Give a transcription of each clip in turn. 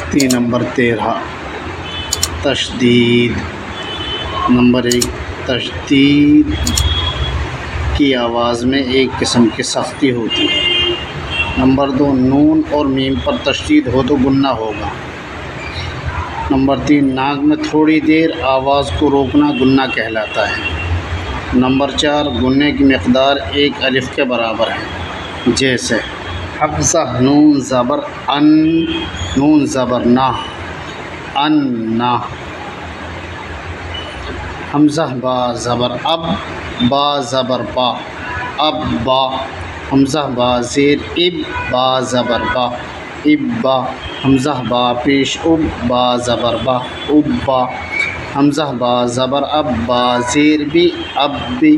سختی number 13 تشدید۔ Number 1 تشدید کی آواز میں ایک قسم کی سختی ہوتی ہے۔ نمبر 2 نون اور میم پر تشدید ہو تو گنہ ہوگا۔ نمبر 3 ناک میں تھوڑی دیر آواز کو روکنا گنہ کہلاتا ہے۔ نمبر 4 گنہ کی مقدار 1 الف کے برابر ہے، جیسے حمزہ نون زبر ان، نون زبر نہ، ان نہ۔ حمزہ با زبر اب، با زبر با، اب با۔ حمزہ با زیر اب، با زبر با، اب با۔ حمزہ با پیش اب، با زبر با، اب با۔ حمزہ با زبر اب، با زیر بی، اب بی۔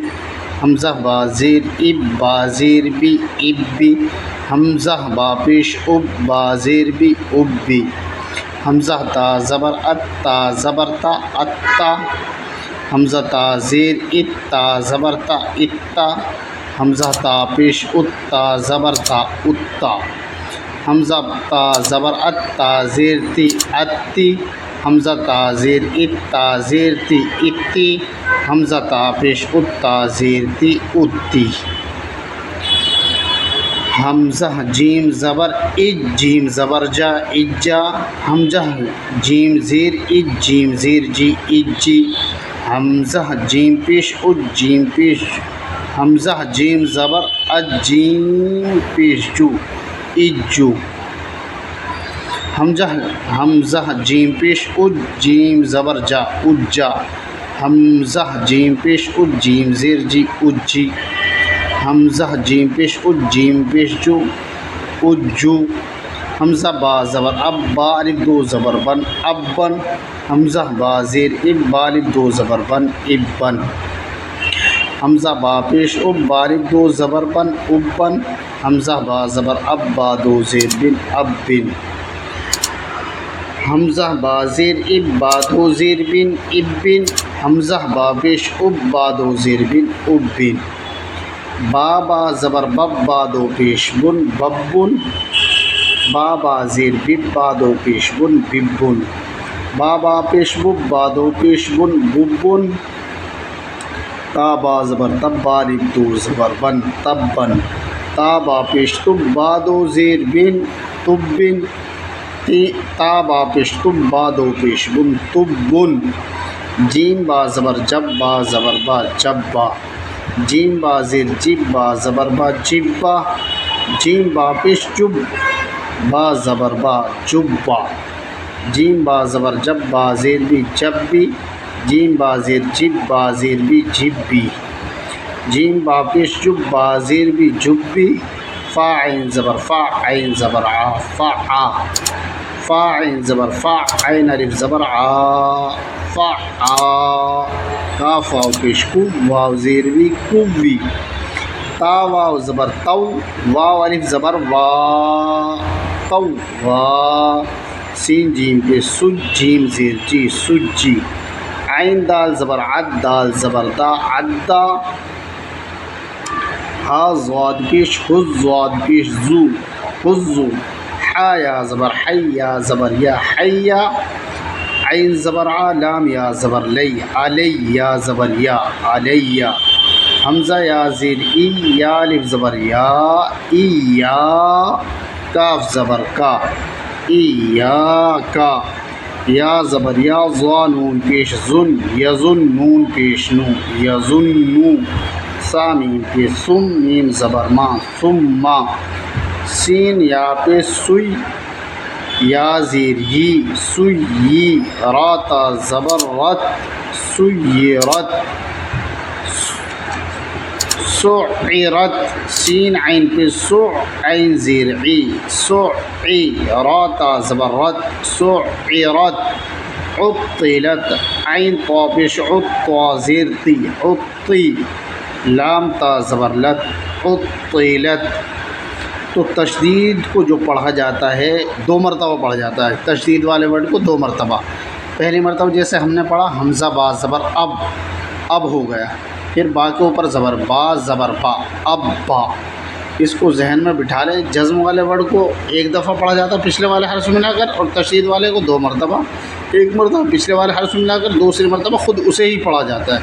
حمزہ با زیر اب، با زیر بی، اب بی۔ حمزہ با پیش اب، با زیر بی، اب بی۔ حمزہ تا زبر ات، تا زبر تا، اتا۔ حمزہ تا زیر ات، تا زبر تا، اتا۔ حمزہ تا پیش ات، تا زبر تا، اتا۔ حمزہ تا زبر ات، تا زیر تی، اتی۔ حمزہ تا زیر ات، تا زیر تی، اتی۔ حمزہ تا پیش ات، تا زیر تی، اتی۔ حمزہ جیم زبر اج، جیم زبر جا، اجا۔ حمزہ جیم زیر اج، جیم زیر جی، اجی۔ حمزہ جیم پیش اج، جیم پیش۔ حمزہ جیم زبر اج، جیم پیش جو، اجو۔ حمزہ جیم پیش اج، جیم زبر جا، اجا۔ حمزہ جیم پیش اج، جیم زیر جی، اجی۔ حمزہ جیم پیش اج، جیم پیش جو، اجو۔ حمزہ با زبر اب، با الف 2 زبر بن، ابن۔ حمزہ با زیر اب، با الف 2 زبر بن، ابن۔ حمزہ با پیش اب، با الف 2 زبر بن، ابن۔ حمزہ با زبر اب، با 2 زیر بن، ابن۔ حمزہ با زیر اب، با 2 زیر بن، ابن۔ حمزہ با پیش اب، با 2 زیر بن، ابن۔ با زبر بب، با 2 پیش بن، ببن۔ با زیر بب، با 2 پیش بن، ببن۔ با پیش بب، با 2 پیش بن، ببن۔ با زبر تب، با الف 2 زبر بن، تبن۔ با پیش تب، با 2 زیر بن، تبن۔ با پیش تب، با 2 پیش بن، تبن۔ جیم با زبر جب، با زبر با، جبا۔ جیم با زیر جب، با زبر با، جبا۔ جیم با پیش جب، با زبر با، جبا۔ جیم با زبر جب، با زیر بی، جبی۔ جیم با زیر جب، با زیر بی، جبی۔ جیم با پیش جب، با زیر بی، جبی۔ فا عین زبر فا، عین زبر آ، فا۔ فا عین زبر فا، عین الف زبر آ، فا۔ کاف واو پیش کو، واو زیر بی، کوی۔ تا واو زبر تو، واو الف زبر وا، تو وا۔ سین جیم پہ سج، جیم زیر جی، سجی۔ عین دال زبر عد، دال زبر دا، عدا۔ ہا زواد پیش خز، زواد پیش زو، خزو۔ حا یا زبر حی، یا زبر یا، حیا۔ عین زبر ع، لام یا زبر لی، علی یا زبر یا، علیہ۔ حمزہ یا زیر ای، یا الف زبر یا، ای یا۔ کاف زبر کا، ای یا کا۔ یا زبر یا، ضا نون پیش زن، یظن نون پیش نو، یظنو۔ سا میم پیش سم، میم زبر ما، ثم۔ سین یا پیش سوی، یا زیر یی، سویی۔ را تا زبر رت، سیرت، سعرت۔ سین عین پہ سع، عین زیر عی، سعی۔ را تا زبر رت، سعرت۔ عطلت، عین طا پیش عط، طا زیر تی، عطی۔ لام تا زبر لت، عطلت۔ تو تشدید کو جو پڑھا جاتا ہے 2 مرتبہ پڑھا جاتا ہے، تشدید والے ورڈ کو 2 مرتبہ۔ پہلی مرتبہ جیسے ہم نے پڑھا حمزہ با زبر اب، اب ہو گیا۔ پھر با کے اوپر زبر با، زبر با، اب با۔ اس کو ذہن میں بٹھا لیں. جزم والے ورڈ کو ایک دفعہ پڑھا جاتا ہے پچھلے والے حرف ملا کر، اور تشدید والے کو 2 مرتبہ. ایک مرتبہ پچھلے والے حرف ملا کر، دوسری مرتبہ خود اسے ہی پڑھا جاتا ہے،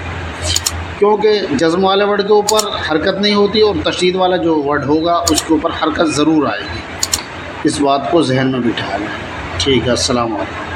کیونکہ جزم والے ورڈ کے اوپر حرکت نہیں ہوتی اور تشدید والا جو ورڈ ہوگا اس کے اوپر حرکت ضرور آئے گی. اس بات کو ذہن میں بٹھا لیں. ٹھیک ہے، السلام علیکم.